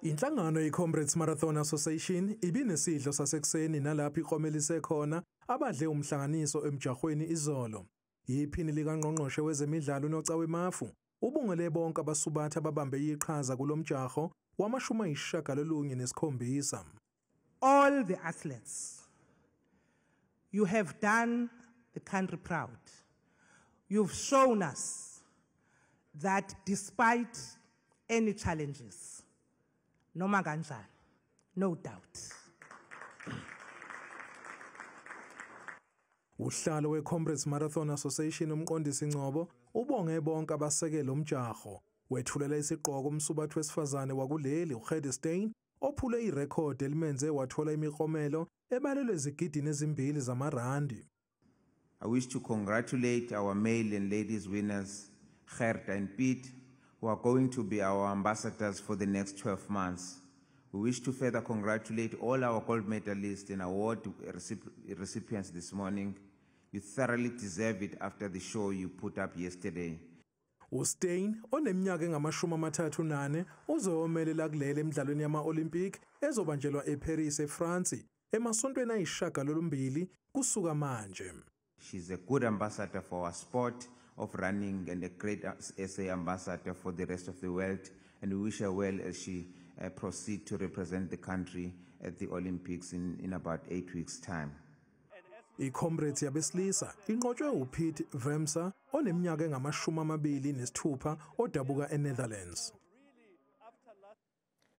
Inhlangano ye-Comrades Marathon Association ibinesidlo sasekuseni nalapho iklomelise khona abadle umhlanganiso emjahweni izolo. Iphini likaNgqongqoshe wezemidlalo uNocawe Mafu ubongele bonke abasubatha ababambe iqhaza kulomjaho wama-97. All the athletes, you have done the country proud. You've shown us that despite any challenges, noma kanjani, no doubt. Uhlalo we-Comrades Marathon Association umqondisi Ngcobo ubonge bonke abasekela umjaho. Wethulela isiqhoko umsubathi wesifazane wakuleli uGede Steyn ophule irekhodi elimenze wathola imiklomelo ebalelwe ezigidini ezimbili zamarandi. I wish to congratulate our male and ladies winners, Gert and Piet, who are going to be our ambassadors for the next 12 months. We wish to further congratulate all our gold medalists and award recipients this morning. You thoroughly deserve it after the show you put up yesterday. uSteyn oneminyaka engama-38 uzomelela kuleli emidlalweni yama-Olympic ezobanjelwa eParis eFrance emasontweni ayisishiyagalombili kusuka manje. She's a good ambassador for our sport of running and a great SA ambassador for the rest of the world, and we wish her well as she proceed to represent the country at the Olympics in about 8 weeks' time. I-Comrades yabesilisa inqotshwe uPiet Wurmer oneminyaka engama-26 odabuka eNetherlands.